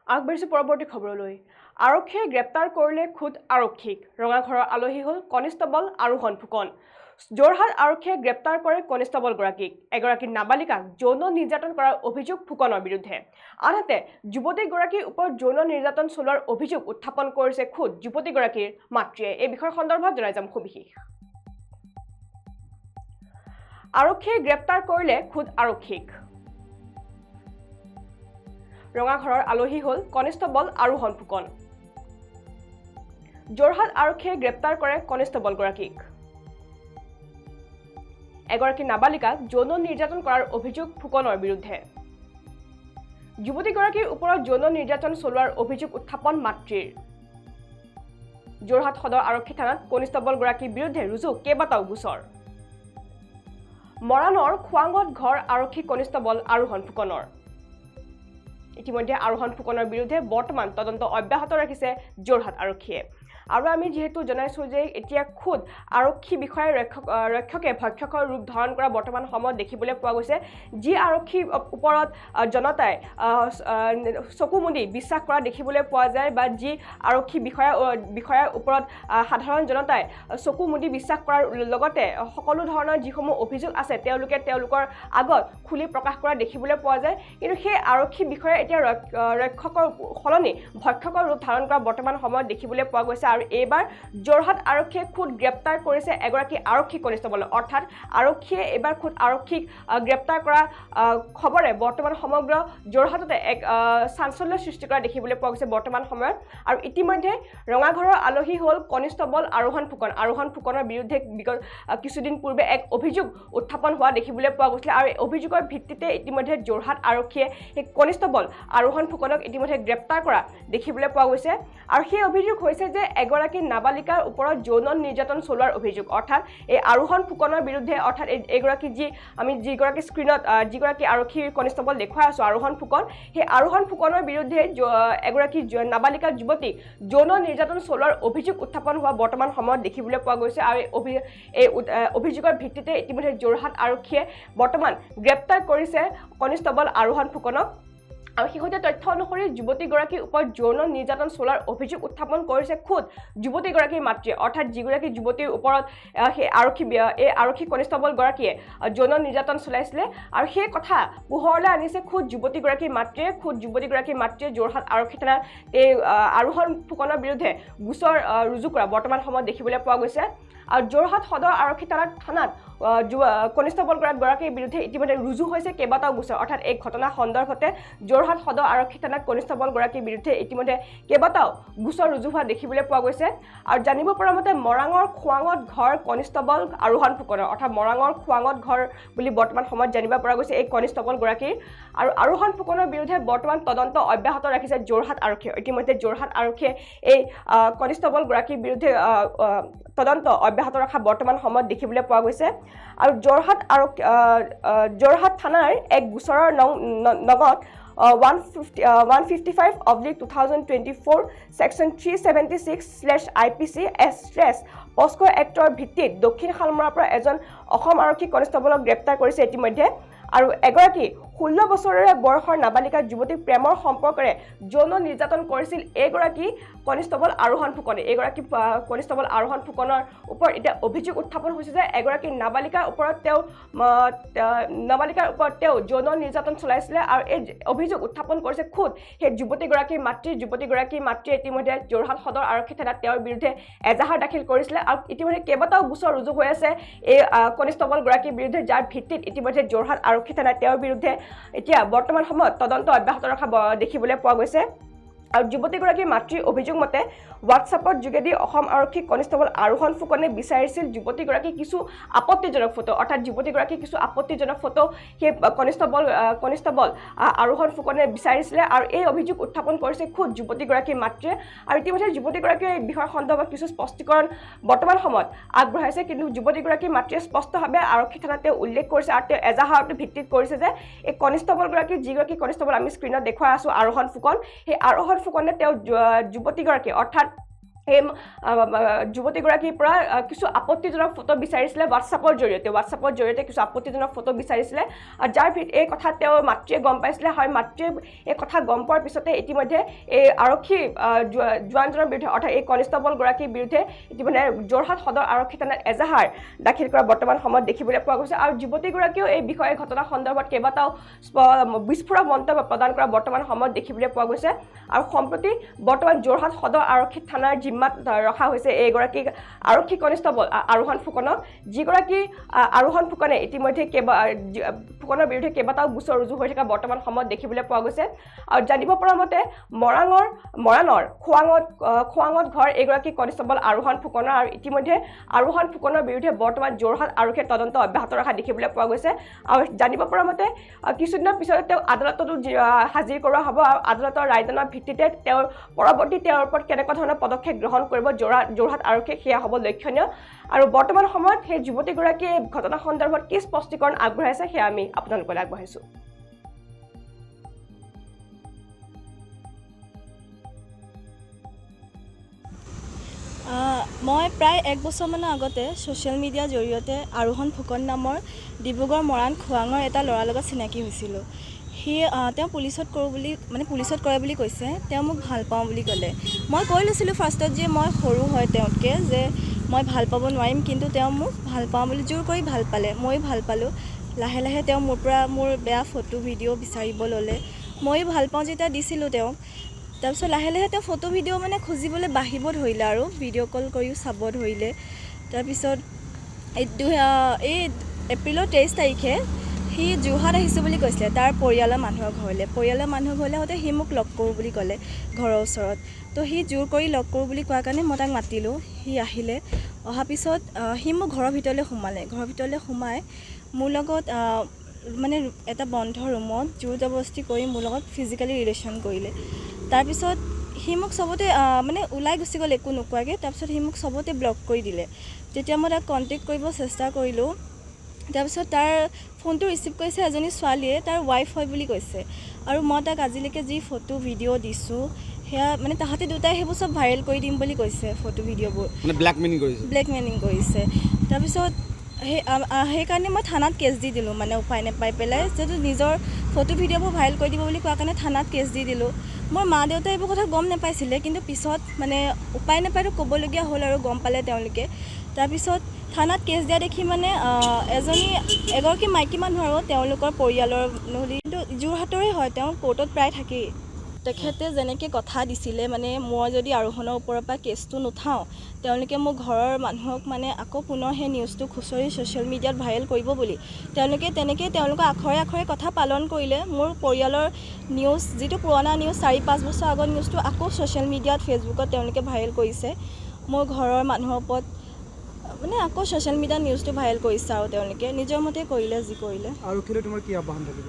আগবাঢ়িছে পৰৱৰ্তী খবৰলৈ আৰক্ষীয়ে গ্ৰেপ্তাৰ কৰিলে খুদ আৰক্ষীক ৰঙাঘৰৰ আলহী হ'ল কনিষ্টবল আৰোহণ ফুকন যোৰহাট আৰক্ষীয়ে গ্ৰেপ্তাৰ কৰে কনিষ্টবলগৰাকীক এগৰাকী নাবালিকাক যৌন নিৰ্যাতন কৰাৰ অভিযোগ ফুকনৰ বিৰুদ্ধে আনহাতে যুৱতীগৰাকীৰ ওপৰত যৌন নিৰ্যাতন চলোৱাৰ অভিযোগ উত্থাপন কৰিছে খুদ যুৱতীগৰাকীৰ মাতৃয়ে এই বিষয়ৰ সন্দৰ্ভত জনাই যাম সবিশেষ আৰক্ষীয়ে গ্ৰেপ্তাৰ কৰিলে খুদ আৰক্ষীক ৰঙাঘৰৰ আলহী হ'ল কনিষ্টবল আৰোহণ ফুকন যোৰহাট আৰক্ষীয়ে গ্ৰেপ্তাৰ কৰে কনিষ্টবলগৰাকীক এগৰাকী নাবালিকাক যৌন নিৰ্যাতন কৰাৰ অভিযোগ ফুকনৰ বিৰুদ্ধে যুৱতীগৰাকীৰ ওপৰত যৌন নিৰ্যাতন চলোৱাৰ অভিযোগ উত্থাপন মাতৃৰ যোৰহাট সদৰ আৰক্ষী থানাত কনিষ্টবলগৰাকীৰ বিৰুদ্ধে ৰুজু কেইবাটাও গোচৰ মৰাণৰ খোৱাঙত ঘৰ আৰক্ষী কনিষ্টবল আৰোহণ ফুকনৰ ইতিমধ্যে আৰোহণ ফুকনৰ বিৰুদ্ধে বৰ্তমান তদন্ত অব্যাহত ৰাখিছে যোৰহাট আৰক্ষীয়ে আৰু আমি যেহেতু জনাইছো যে এতিয়া খুদ আৰক্ষী বিষয়াৰ ৰক্ষকে ভক্ষকৰ ৰূপ ধাৰণ কৰা বৰ্তমান সময়ত দেখিবলৈ পোৱা গৈছে যি আৰক্ষীৰ ওপৰত জনতাই চকু মুদি বিশ্বাস কৰা দেখিবলৈ পোৱা যায় বা যি আৰক্ষী বিষয়াৰ ওপৰত সাধাৰণ জনতাই চকু মুদি বিশ্বাস কৰাৰ লগতে সকলো ধৰণৰ যিসমূহ অভিযোগ আছে তেওঁলোকৰ আগত খুলি প্ৰকাশ কৰা দেখিবলৈ পোৱা যায় কিন্তু সেই আৰক্ষী বিষয়া এতিয়া ৰক্ষকৰ সলনি ভক্ষকৰ ৰূপ ধাৰণ কৰা বৰ্তমান সময়ত দেখিবলৈ পোৱা গৈছে আৰু এইবাৰ যোৰহাট আৰক্ষীয়ে খুদ গ্ৰেপ্তাৰ কৰিছে এগৰাকী আৰক্ষী কনিষ্টবল অৰ্থাৎ আৰক্ষীয়ে এইবাৰ খুদ আৰক্ষীক গ্ৰেপ্তাৰ কৰা খবৰে বৰ্তমান সমগ্ৰ যোৰহাটতে এক চাঞ্চল্য সৃষ্টি কৰা দেখিবলৈ পোৱা গৈছে বৰ্তমান সময়ত আৰু ইতিমধ্যে ৰঙাঘৰৰ আলহী হ'ল কনিষ্টবল আৰোহণ ফুকনৰ বিৰুদ্ধে কিছুদিন পূৰ্বে এক অভিযোগ উত্থাপন হোৱা দেখিবলৈ পোৱা গৈছিলে আৰু এই অভিযোগৰ ভিত্তিতে ইতিমধ্যে যোৰহাট আৰক্ষীয়ে সেই কনিষ্টবল আৰোহণ ফুকনক ইতিমধ্যে গ্ৰেপ্তাৰ কৰা দেখিবলৈ পোৱা গৈছে আৰু সেই অভিযোগ হৈছে যে এগৰাকী নাবালিকাৰ ওপৰত যৌন নিৰ্যাতন চলোৱাৰ অভিযোগ অৰ্থাৎ এই আৰোহণ ফুকনৰ বিৰুদ্ধে অৰ্থাৎ এইগৰাকী যিগৰাকী স্ক্ৰীনত যিগৰাকী আৰক্ষী কনিষ্টবল দেখুৱাই আছো আৰোহণ ফুকন সেই আৰোহণ ফুকনৰ বিৰুদ্ধে এগৰাকী নাবালিকা যুৱতীক যৌন নিৰ্যাতন চলোৱাৰ অভিযোগ উত্থাপন হোৱা বৰ্তমান সময়ত দেখিবলৈ পোৱা গৈছে আৰু এই অভিযোগৰ ভিত্তিতে ইতিমধ্যে যোৰহাট আৰক্ষীয়ে বৰ্তমান গ্ৰেপ্তাৰ কৰিছে কনিষ্টবল আৰোহণ ফুকনক আৰু শেহতীয়া তথ্য অনুসৰি যুৱতীগৰাকীৰ ওপৰত যৌন নিৰ্যাতন চলোৱাৰ অভিযোগ উত্থাপন কৰিছে খুদ যুৱতীগৰাকীৰ মাতৃয়ে অৰ্থাৎ যিগৰাকী যুৱতীৰ ওপৰত সেই আৰক্ষী কনিষ্টবলগৰাকীয়ে যৌন নিৰ্যাতন চলাইছিলে আৰু সেই কথা পোহৰলৈ আনিছে খুদ যুৱতীগৰাকীৰ মাতৃয়ে যোৰহাট আৰক্ষী থানাত এই আৰোহণ ফুকনৰ বিৰুদ্ধে গোচৰ ৰুজু কৰা বৰ্তমান সময়ত দেখিবলৈ পোৱা গৈছে আৰু যোৰহাট সদৰ আৰক্ষী থানাত কনিষ্টবলগৰাকীৰ বিৰুদ্ধে ইতিমধ্যে ৰুজু হৈছে কেইবাটাও গোচৰ অৰ্থাৎ এই ঘটনা সন্দৰ্ভতে যোৰহাট সদৰ আৰক্ষী থানাত কনিষ্টবলগৰাকীৰ বিৰুদ্ধে ইতিমধ্যে কেইবাটাও গোচৰ ৰুজু হোৱা দেখিবলৈ পোৱা গৈছে আৰু জানিব পৰা মতে মৰাঙৰ খোৱাঙত ঘৰ কনিষ্টবল আৰোহণ ফুকনৰ অৰ্থাৎ মৰাঙৰ খোৱাঙত ঘৰ বুলি বৰ্তমান সময়ত জানিব পৰা গৈছে এই কনিষ্টবলগৰাকীৰ আৰু আৰোহণ ফুকনৰ বিৰুদ্ধে বৰ্তমান তদন্ত অব্যাহত ৰাখিছে যোৰহাট আৰক্ষীয়ে ইতিমধ্যে যোৰহাট আৰক্ষীয়ে এই কনিষ্টবলগৰাকীৰ বিৰুদ্ধে তদন্ত অব্যাহত ৰখা বৰ্তমান সময়ত দেখিবলৈ পোৱা গৈছে আৰু যোৰহাট থানাৰ এক গোচৰৰ নঙত 155/2024 সেকশন 376/IPC এছ্ট্ৰেছ পস্কো এক্টৰ ভিত্তিত দক্ষিণ শালমৰাৰ পৰা এজন অসম আৰক্ষী কনিষ্টবলক গ্ৰেপ্তাৰ কৰিছে ইতিমধ্যে আৰু এগৰাকী 16 বছৰেৰে বয়সৰ নাবালিকা যুৱতীক প্ৰেমৰ সম্পৰ্কেৰে যৌন নিৰ্যাতন কৰিছিল এইগৰাকী কনিষ্টবল আৰোহণ ফুকনৰ ওপৰত এতিয়া অভিযোগ উত্থাপন হৈছে যে এগৰাকী নাবালিকাৰ ওপৰত তেওঁ যৌন নিৰ্যাতন চলাইছিলে আৰু এই অভিযোগ উত্থাপন কৰিছে খুদ সেই যুৱতীগৰাকীৰ মাতৃয়ে ইতিমধ্যে যোৰহাট সদৰ আৰক্ষী থানাত তেওঁৰ বিৰুদ্ধে এজাহাৰ দাখিল কৰিছিলে আৰু ইতিমধ্যে কেইবাটাও গোচৰ ৰুজু হৈ আছে এই কনিষ্টবলগৰাকীৰ বিৰুদ্ধে যাৰ ভিত্তিত ইতিমধ্যে যোৰহাট আৰক্ষী থানাত তেওঁৰ বিৰুদ্ধে এতিয়া বৰ্তমান সময়ত তদন্ত অব্যাহত ৰখা দেখিবলৈ পোৱা গৈছে আৰু যুৱতীগৰাকীৰ মাতৃৰ অভিযোগ মতে হোৱাটছআপৰ যোগেদি অসম আৰক্ষী কনিষ্টবল আৰোহণ ফুকনে বিচাৰিছিল যুৱতীগৰাকী কিছু আপত্তিজনক ফটো অৰ্থাৎ যুৱতীগৰাকী কিছু আপত্তিজনক ফটো সেই কনিষ্টবল আৰোহণ ফুকনে বিচাৰিছিলে আৰু এই অভিযোগ উত্থাপন কৰিছে খুদ যুৱতীগৰাকীৰ মাতৃয়ে আৰু ইতিমধ্যে যুৱতীগৰাকীয়ে এই বিষয়ৰ সন্দৰ্ভত কিছু স্পষ্টীকৰণ বৰ্তমান সময়ত আগবঢ়াইছে কিন্তু যুৱতীগৰাকীৰ মাতৃয়ে স্পষ্টভাৱে আৰক্ষী থানাত উল্লেখ কৰিছে আৰু তেওঁ এজাহাৰটো ভিত্তিত কৰিছে যে এই কনিষ্টবলগৰাকী যিগৰাকী কনিষ্টবল আমি স্ক্ৰীনত দেখুৱাই আছো আৰোহণ ফুকন সেই আৰোহণ ফুকনে তেওঁ যুৱতীগৰাকী অৰ্থাৎ এই যুৱতীগৰাকীৰ পৰা কিছু আপত্তিজনক ফটো বিচাৰিছিলে হোৱাটছআপৰ জৰিয়তে কিছু আপত্তিজনক ফটো বিচাৰিছিলে যাৰ এই কথা তেওঁৰ মাতৃয়ে গম পাইছিলে হয় মাতৃয়ে এই কথা গম পোৱাৰ পিছতে ইতিমধ্যে এই আৰক্ষী জোৱানজনৰ বিৰুদ্ধে অৰ্থাৎ এই কনিষ্টবলগৰাকীৰ বিৰুদ্ধে ইতিমধ্যে যোৰহাট সদৰ আৰক্ষী থানাত এজাহাৰ দাখিল কৰা বৰ্তমান সময়ত দেখিবলৈ পোৱা গৈছে আৰু যুৱতীগৰাকীয়েও এই বিষয়ে ঘটনা সন্দৰ্ভত কেইবাটাও বিস্ফোৰক মন্তব্য প্ৰদান কৰা বৰ্তমান সময়ত দেখিবলৈ পোৱা গৈছে আৰু সম্প্ৰতি বৰ্তমান যোৰহাট সদৰ আৰক্ষী থানাৰ জিম্মাত ৰখা হৈছে এইগৰাকী আৰক্ষী কনিষ্টবল আৰোহণ ফুকনক যিগৰাকী আৰোহণ ফুকনে ইতিমধ্যে ফুকনৰ বিৰুদ্ধে কেইবাটাও গোচৰ ৰুজু হৈ থকা বৰ্তমান সময়ত দেখিবলৈ পোৱা গৈছে আৰু জানিব পৰা মতে মৰাণৰ খোৱাঙত ঘৰ এইগৰাকী কনিষ্টবল আৰোহণ ফুকনৰ আৰু ইতিমধ্যে আৰোহণ ফুকনৰ বিৰুদ্ধে বৰ্তমান যোৰহাট আৰক্ষীয়ে তদন্ত অব্যাহত ৰখা দেখিবলৈ পোৱা গৈছে আৰু জানিব পৰা মতে কিছুদিনৰ পিছতে তেওঁক আদালততো হাজিৰ কৰোৱা হ'ব আৰু আদালতৰ ৰায়দানৰ ভিত্তিতে তেওঁৰ পৰৱৰ্তী তেওঁৰ ওপৰত কেনেকুৱা ধৰণৰ পদক্ষেপ গ্ৰহণ কৰিব যোৰহাট আৰক্ষীয়ে সেয়া হ'ব লক্ষণীয় আৰু বৰ্তমান সময়ত সেই যুৱতীগৰাকীয়ে ঘটনা সন্দৰ্ভত কি স্পষ্টীকৰণ আগবঢ়াইছে সেয়া আমি আপোনালোকলৈ আগবঢ়াইছোঁ মই প্ৰায় 1 বছৰমানৰ আগতে ছ'চিয়েল মিডিয়াৰ জৰিয়তে আৰোহণ ফুকন নামৰ ডিব্ৰুগড় মৰাণ খোৱাঙৰ এটা ল'ৰাৰ লগত চিনাকি হৈছিলোঁ তেওঁ পুলিচত কৰে বুলি কৈছে তেওঁ মোক ভাল পাওঁ বুলি ক'লে মই কৈ লৈছিলোঁ ফাৰ্ষ্টত যে মই সৰু হয় তেওঁতকৈ যে মই ভাল পাব নোৱাৰিম কিন্তু তেওঁ মোক ভাল পাওঁ বুলি জোৰ কৰি ভাল পালে ময়ো ভাল পালোঁ লাহে লাহে তেওঁ মোৰ পৰা মোৰ বেয়া ফটো ভিডিঅ' বিচাৰিব ল'লে ময়ো ভাল পাওঁ যেতিয়া দিছিলোঁ তেওঁক তাৰপিছত লাহে লাহে তেওঁ ফটো ভিডিঅ' মানে খুজিবলৈ বাঢ়িব ধৰিলে আৰু ভিডিঅ' কল কৰিও চাব ধৰিলে তাৰপিছত এই এপ্ৰিলৰ 23 তাৰিখে সি যোৰহাট আহিছোঁ বুলি কৈছিলে তাৰ পৰিয়ালৰ মানুহৰ ঘৰলৈ হওঁতে সি মোক লগ কৰোঁ বুলি ক'লে ঘৰৰ ওচৰত তো সি জোৰ কৰি লগ কৰোঁ বুলি কোৱাৰ কাৰণে মই তাক মাতিলোঁ সি আহিলে অহাৰ পিছত সি মোক ঘৰৰ ভিতৰলৈ সোমাই মোৰ লগত মানে এটা বন্ধ ৰুমত জোৰ জবৰদস্তি কৰি মোৰ লগত ফিজিকেলি ৰিলেশ্যন কৰিলে তাৰপিছত সি মোক চবতে মানে ওলাই গুচি গ'ল একো নোকোৱাকৈ তাৰপিছত সি মোক চবতে ব্লক কৰি দিলে তেতিয়া মই তাক কণ্টেক্ট কৰিব চেষ্টা কৰিলোঁ তাৰপিছত তাৰ ফোনটো ৰিচিভ কৰিছে এজনী ছোৱালীয়ে তাৰ ৱাইফ হয় বুলি কৈছে আৰু মই তাক আজিলৈকে যি ফটো ভিডিঅ' দিছোঁ সেয়া মানে তাহাঁতে দুটাই সেইবোৰ চব ভাইৰেল কৰি দিম বুলি কৈছে ফটো ভিডিঅ'বোৰ মানে ব্লেকমেইলিং কৰিছে তাৰপিছত সেইকাৰণে মই থানাত কেছ দি দিলোঁ মানে উপায় নাপাই পেলাই যিহেতু নিজৰ ফটো ভিডিঅ'বোৰ ভাইৰেল কৰি দিব বুলি কোৱাৰ কাৰণে থানাত কেছ দি দিলোঁ মোৰ মা দেউতাই এইবোৰ কথা গম নাপাইছিলে কিন্তু পিছত মানে উপায় নাপায়তো ক'বলগীয়া হ'ল আৰু গম পালে তেওঁলোকে তাৰপিছত থানাত কেছ দিয়া দেখি মানে এগৰাকী মাইকী মানুহ আৰু তেওঁলোকৰ পৰিয়ালৰ কিন্তু যোৰহাটৰে হয় তেওঁ কোৰ্টত প্ৰায় থাকেই তেখেতে যেনেকৈ কথা দিছিলে মানে মই যদি আৰোহণৰ ওপৰৰ পৰা কেছটো নুঠাওঁ তেওঁলোকে মোক ঘৰৰ মানুহক মানে আকৌ পুনৰ সেই নিউজটো খুচৰি ছ'চিয়েল মিডিয়াত ভাইৰেল কৰিব বুলি তেওঁলোকে তেনেকৈ তেওঁলোকৰ আখৰে আখৰে কথা পালন কৰিলে মোৰ পৰিয়ালৰ নিউজ যিটো পুৰণা নিউজ 4-5 বছৰ আগৰ নিউজটো আকৌ ছ'চিয়েল মিডিয়াত ফেচবুকত তেওঁলোকে ভাইৰেল কৰিছে মোৰ ঘৰৰ মানুহৰ ওপৰত মানে আকৌ ছ'চিয়েল মিডিয়াত নিউজটো ভাইৰেল কৰিছে আৰু তেওঁলোকে নিজৰ মতে কৰিলে যি কৰিলে আৰক্ষীলৈ তোমাৰ কি আহ্বান থাকিব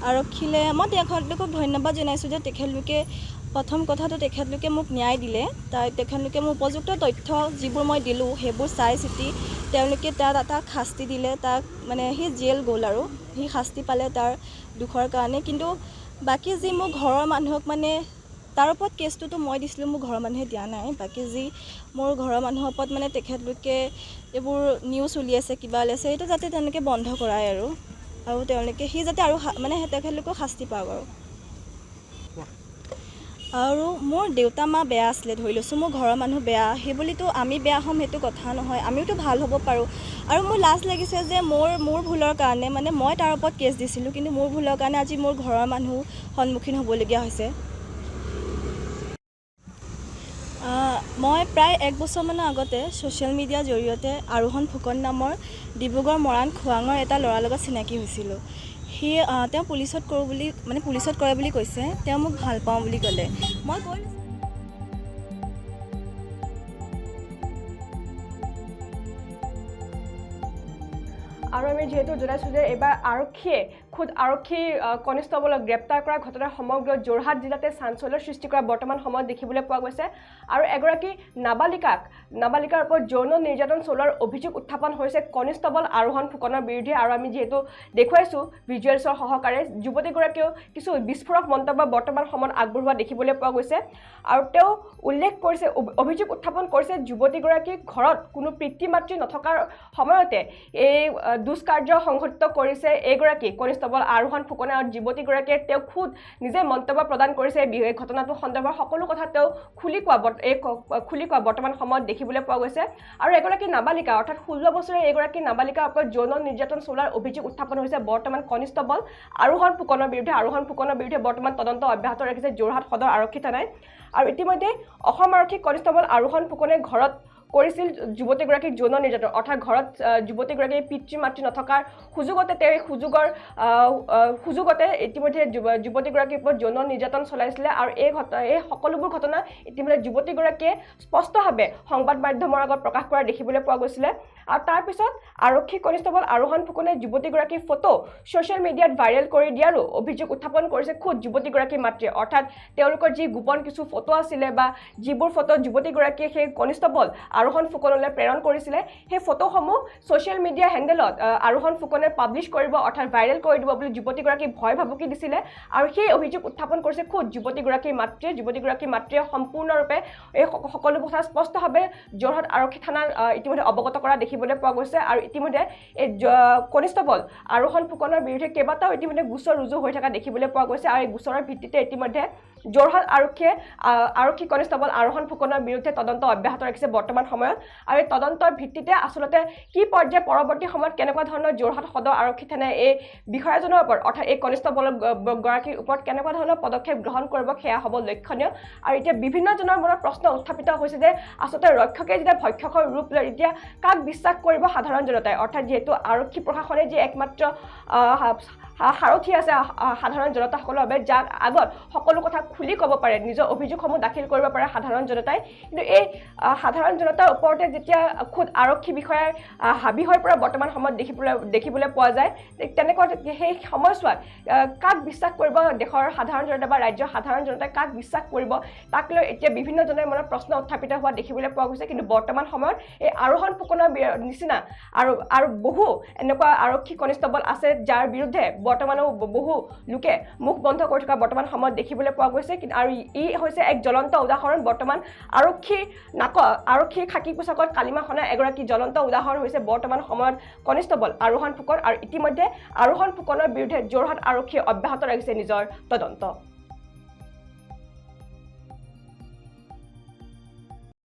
আৰক্ষীলৈ মই তেখেতলোকক ধন্যবাদ জনাইছোঁ যে তেখেতলোকে প্ৰথম কথাটো তেখেতলোকে মোক ন্যায় দিলে তেখেতলোকে মোৰ উপযুক্ত তথ্য যিবোৰ মই দিলোঁ সেইবোৰ চাই চিতি তেওঁলোকে তাক শাস্তি দিলে তাক মানে সি জেল গ'ল আৰু সি শাস্তি পালে তাৰ দুখৰ কাৰণে কিন্তু বাকী যি মোৰ ঘৰৰ মানুহক মানে তাৰ ওপৰত কেছটোতো মই দিছিলোঁ মোৰ ঘৰৰ মানুহে দিয়া নাই বাকী যি মোৰ ঘৰৰ মানুহৰ ওপৰত মানে তেখেতলোকে এইবোৰ নিউজ উলিয়াইছে কিবা উলিয়াইছে এইটো যাতে তেওঁলোকে বন্ধ কৰায় আৰু তেওঁলোকে সি যাতে আৰু মানে তেখেতলোকক শাস্তি পাওক আৰু মোৰ দেউতা মা বেয়া আছিলে ধৰি লৈছোঁ মোৰ ঘৰৰ মানুহ বেয়া সেইবুলিতো আমি বেয়া হ'ম সেইটো কথা নহয় আমিওতো ভাল হ'ব পাৰোঁ আৰু মোৰ লাজ লাগিছে যে মোৰ ভুলৰ কাৰণে মানে মই তাৰ ওপৰত কেছ দিছিলোঁ কিন্তু মোৰ ভুলৰ কাৰণে আজি মোৰ ঘৰৰ মানুহ সন্মুখীন হ'বলগীয়া হৈছে মই প্ৰায় 1 বছৰমানৰ আগতে ছ'চিয়েল মিডিয়াৰ জৰিয়তে আৰোহণ ফুকন নামৰ ডিব্ৰুগড় মৰাণ খোৱাঙৰ এটা ল'ৰাৰ লগত চিনাকি হৈছিলোঁ তেওঁ পুলিচত কৰে বুলি কৈছে তেওঁ মোক ভাল পাওঁ বুলি ক'লে মই কৈ আৰু আমি যিহেতু জনাইছোঁ যে এইবাৰ আৰক্ষীয়ে খুদ আৰক্ষী কনিষ্টবলক গ্ৰেপ্তাৰ কৰা ঘটনা সমগ্ৰ যোৰহাট জিলাতে চাঞ্চল্যৰ সৃষ্টি কৰা বৰ্তমান সময়ত দেখিবলৈ পোৱা গৈছে আৰু এগৰাকী নাবালিকাৰ ওপৰত যৌন নিৰ্যাতন চলোৱাৰ অভিযোগ উত্থাপন হৈছে কনিষ্টবল আৰোহণ ফুকনৰ বিৰুদ্ধে আৰু আমি যেহেতু দেখুৱাইছোঁ ভিজুৱেলছৰ সহকাৰে যুৱতীগৰাকীয়েও কিছু বিস্ফোৰক মন্তব্য বৰ্তমান সময়ত আগবঢ়োৱা দেখিবলৈ পোৱা গৈছে আৰু তেওঁ উল্লেখ কৰিছে অভিযোগ উত্থাপন কৰিছে যুৱতীগৰাকীৰ ঘৰত কোনো পিতৃ মাতৃ নথকাৰ সময়তে এই দুষ্কাৰ্য সংঘটিত কৰিছে এইগৰাকী কনিষ্টবল আৰোহণ ফুকনে আৰু যুৱতীগৰাকীয়ে তেওঁ খুদ নিজে মন্তব্য প্ৰদান কৰিছে এই ঘটনাটো সন্দৰ্ভত সকলো কথা তেওঁ খুলি কোৱা বৰ্তমান সময়ত দেখিবলৈ পোৱা গৈছে আৰু এগৰাকী নাবালিকা অৰ্থাৎ 16 বছৰীয়া এগৰাকী নাবালিকাৰ ওপৰত যৌন নিৰ্যাতন চলোৱাৰ অভিযোগ উত্থাপন হৈছে বৰ্তমান কনিষ্টবল আৰোহণ ফুকনৰ বিৰুদ্ধে বৰ্তমান তদন্ত অব্যাহত ৰাখিছে যোৰহাট সদৰ আৰক্ষী থানাই আৰু ইতিমধ্যে অসম আৰক্ষী কনিষ্টবল আৰোহণ ফুকনে ঘৰত কৰিছিল যুৱতীগৰাকীক যৌন নিৰ্যাতন অৰ্থাৎ ঘৰত যুৱতীগৰাকীৰ পিতৃ মাতৃ নথকাৰ সুযোগতে তেওঁ এই সুযোগতে ইতিমধ্যে যুৱতীগৰাকীৰ ওপৰত যৌন নিৰ্যাতন চলাইছিলে আৰু এই সকলোবোৰ ঘটনা ইতিমধ্যে যুৱতীগৰাকীয়ে স্পষ্টভাৱে সংবাদ মাধ্যমৰ আগত প্ৰকাশ কৰা দেখিবলৈ পোৱা গৈছিলে আৰু তাৰপিছত আৰক্ষী কনিষ্টবল আৰোহণ ফুকনে যুৱতীগৰাকীৰ ফটো ছ'চিয়েল মিডিয়াত ভাইৰেল কৰি দিয়াৰো অভিযোগ উত্থাপন কৰিছে খুদ যুৱতীগৰাকীৰ মাতৃয়ে অৰ্থাৎ তেওঁলোকৰ যি গোপন কিছু ফটো আছিলে বা যিবোৰ ফটো যুৱতীগৰাকীয়ে সেই কনিষ্টবল আৰোহণ ফুকনলৈ প্ৰেৰণ কৰিছিলে সেই ফটোসমূহ ছ'চিয়েল মিডিয়া হেণ্ডেলত আৰোহণ ফুকনে পাব্লিছ কৰিব অৰ্থাৎ ভাইৰেল কৰি দিব বুলি যুৱতীগৰাকীক ভয় ভাবুকি দিছিলে আৰু সেই অভিযোগ উত্থাপন কৰিছে খুদ যুৱতীগৰাকীৰ মাতৃয়ে সম্পূৰ্ণৰূপে এই সকলো কথা স্পষ্টভাৱে যোৰহাট আৰক্ষী থানাত ইতিমধ্যে অৱগত কৰা দেখিবলৈ পোৱা গৈছে আৰু ইতিমধ্যে এই কনিষ্টবল আৰোহণ ফুকনৰ বিৰুদ্ধে কেইবাটাও ইতিমধ্যে গোচৰ ৰুজু হৈ থকা দেখিবলৈ পোৱা গৈছে আৰু এই গোচৰৰ ভিত্তিতে ইতিমধ্যে যোৰহাট আৰক্ষী কনিষ্টবল আৰোহণ ফুকনৰ বিৰুদ্ধে তদন্ত অব্যাহত ৰাখিছে বৰ্তমান সময়ত আৰু এই তদন্তৰ ভিত্তিতে আচলতে কি পৰ্যায়ে পৰৱৰ্তী সময়ত কেনেকুৱা ধৰণৰ যোৰহাট সদৰ আৰক্ষী থানাই এই বিষয়াজনৰ ওপৰত অৰ্থাৎ এই কনিষ্টবল গৰাকীৰ ওপৰত কেনেকুৱা ধৰণৰ পদক্ষেপ গ্ৰহণ কৰিব সেয়া হ'ব লক্ষণীয় আৰু এতিয়া বিভিন্নজনৰ মনত প্ৰশ্ন উত্থাপিত হৈছে যে আচলতে ৰক্ষকে যেতিয়া ভক্ষকৰ ৰূপ লয় এতিয়া কাক বিশ্বাস কৰিব সাধাৰণ জনতাই অৰ্থাৎ যিহেতু আৰক্ষী প্ৰশাসনে যি একমাত্ৰ সাৰথি আছে সাধাৰণ জনতাসকলৰ বাবে যাক আগত সকলো কথা খুলি ক'ব পাৰে নিজৰ অভিযোগসমূহ দাখিল কৰিব পাৰে সাধাৰণ জনতাই কিন্তু এই সাধাৰণ জনতাৰ ওপৰতে যেতিয়া খুদ আৰক্ষী বিষয়াৰ হাবি হৈ পৰা বৰ্তমান সময়ত দেখিবলৈ পোৱা যায় তেনেকুৱা সেই সময়ছোৱাত কাক বিশ্বাস কৰিব দেশৰ সাধাৰণ জনতা বা ৰাজ্যৰ সাধাৰণ জনতাই কাক বিশ্বাস কৰিব তাক লৈ এতিয়া বিভিন্নজনৰ মনত প্ৰশ্ন উত্থাপিত হোৱা দেখিবলৈ পোৱা গৈছে কিন্তু বৰ্তমান সময়ত এই আৰোহণ ফুকনৰ নিচিনা আৰু বহু এনেকুৱা আৰক্ষী কনিষ্টবল আছে যাৰ বিৰুদ্ধে বৰ্তমানেও বহু লোকে মুখ বন্ধ কৰি থকা বৰ্তমান সময়ত দেখিবলৈ পোৱা গৈছে আৰু ই হৈছে এক জ্বলন্ত উদাহৰণ বৰ্তমান আৰক্ষীৰ খাকী পোছাকত কালিমা খনা এগৰাকী জ্বলন্ত উদাহৰণ হৈছে বৰ্তমান সময়ত কনিষ্টবল আৰোহণ ফুকন আৰু ইতিমধ্যে আৰোহণ ফুকনৰ বিৰুদ্ধে যোৰহাট আৰক্ষীয়ে অব্যাহত ৰাখিছে নিজৰ তদন্ত